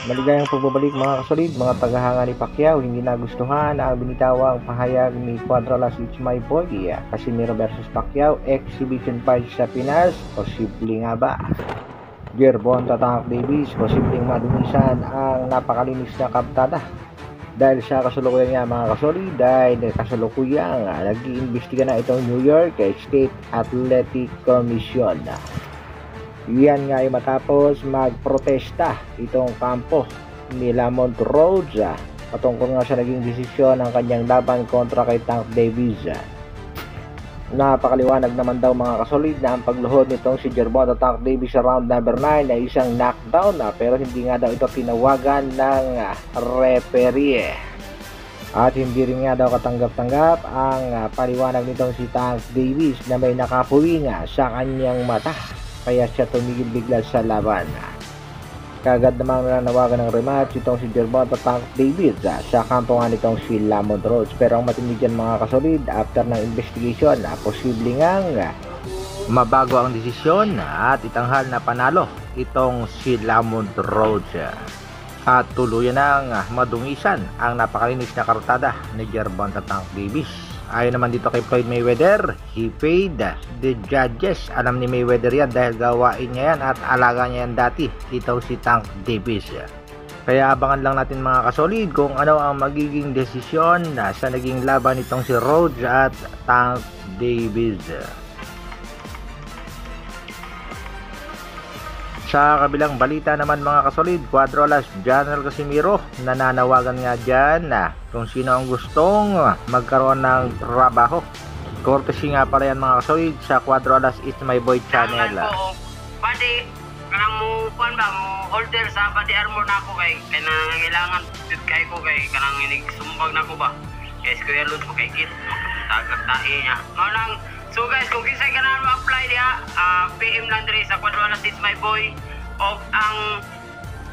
Maligayang pagbabalik mga kasolid, mga tagahanga ni Pacquiao. Hindi nagustuhan ang binitawang pahayag ni Cuadralas It's My Boy. Casimiro versus Pacquiao, exhibition fight sa Pinas. Posible nga ba? Gervonta Tank Davis, posibleng madumisan ang napakalinis na kabtada. Dahil sa kasalukuyan niya mga kasolid, dahil kasalukuyang nag-iimbestiga na itong New York State Athletic Commission. Yan nga ay matapos magprotesta itong kampo ni Lamont Rhodes patungkol nga sa naging desisyon ng kanyang laban kontra kay Tank Davis. Napakaliwanag naman daw mga kasolid na ang pagluhod nitong si Gervonta Tank Davis sa round number 9 ay isang knockdown pero hindi nga daw ito tinawagan ng referee. At hindi rin nga daw katanggap-tanggap ang paliwanag nitong si Tank Davis na may nakapuwi nga sa kanyang mata, kaya siya tumigil bigla sa laban. Kagad namang nanawagan ng rematch itong si Gervonta Tank Davis sa kampo nga nitong si Lamont Rhodes. Pero ang matindi dyan mga kasolid, after ng investigation, posible ngang mabago ang desisyon at itanghal na panalo itong si Lamont Rhodes. At tuluyan nang madungisan ang napakalinis na kartada ni Gervonta Tank Davis. Ayon naman dito kay Floyd Mayweather, he paid the judges. Alam ni Mayweather yan dahil gawain niya yan at alaga niya yan dati. Ito si Tank Davis. Kaya abangan lang natin mga kasolid kung ano ang magiging desisyon sa naging laban nitong si Rhodes at Tank Davis. Sa kabilang balita naman mga kasolid, Cuadralas General Casimiro nananawagan nga dyan kung sino ang gustong magkaroon ng trabaho. Courtesy nga pala yan mga kasolid sa Cuadralas It's My Boy channel. Pwede, kanang mo kuan ba, mo holder sa body armor na ako kay nangangailangan kay ko kay kanang inigsumbag na ko ba. Kaya Kuya Lutz mo kay kit, tagap-tahi niya. Manang, so guys, kung kisay ka na ma-apply diha, PM lang diri sa Cuadralas It's My Boy of ang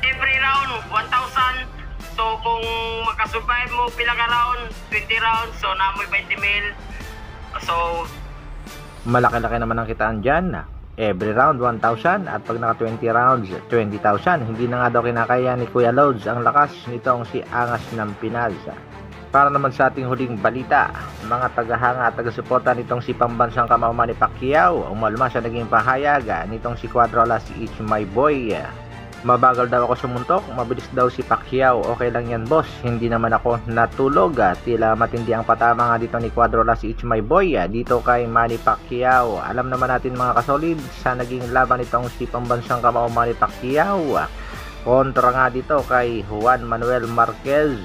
every round 1,000. So kung makasurvive mo pila ka round, 20 rounds, so namoy 20 mil. So malaki-laki naman ang kitaan dyan. Every round 1,000 at pag naka 20 rounds 20,000. Hindi na nga daw kinakaya ni Kuya Lods ang lakas nitong si Angas ng Pinas. Para naman sa ating huling balita, mga tagahanga at taga-suporta nitong si pambansang kamauman ni Pacquiao, umalma sa naging pahayag nitong si Cuadralas It's My Boy. Mabagal daw ako sumuntok, mabilis daw si Pacquiao. Okay lang yan boss, hindi naman ako natulog. Tila matindi ang patama nga dito ni Cuadralas It's My Boy dito kay Manny Pacquiao. Alam naman natin mga kasolid sa naging laban nitong si pambansang kamauman ni Pacquiao kontra nga dito kay Juan Manuel Marquez,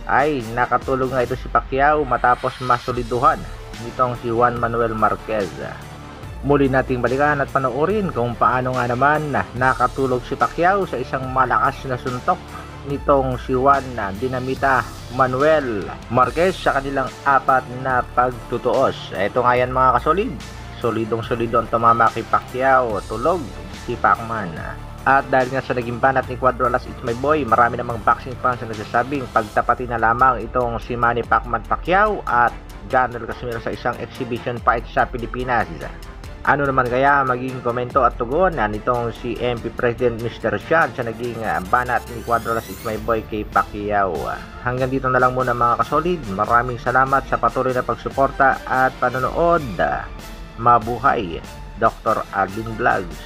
ay nakatulog nga ito si Pacquiao matapos masoliduhan nitong si Juan Manuel Marquez. Muli nating balikan at panoorin kung paano nga naman nakatulog si Pacquiao sa isang malakas na suntok nitong si Juan Dinamita Manuel Marquez sa kanilang apat na pagtutuos. Ito nga yan mga kasolid, solidong-solido ang tumama kay Pacquiao, tulog si Pacman. At dahil nga sa naging banat ni Cuadralas It's My Boy, marami namang boxing fans na nagsasabing pagtapatin na lamang itong si Manny Pacquiao at General Casimiro sa isang exhibition fight sa Pilipinas. Ano naman kaya maging komento at tugon nitong si MP President Mr. Sean sa naging banat ni Cuadralas It's My Boy kay Pacquiao? Hanggang dito na lang muna mga kasolid. Maraming salamat sa patuloy na pagsuporta at panonood. Mabuhay, Dr. Alvin Vlogs.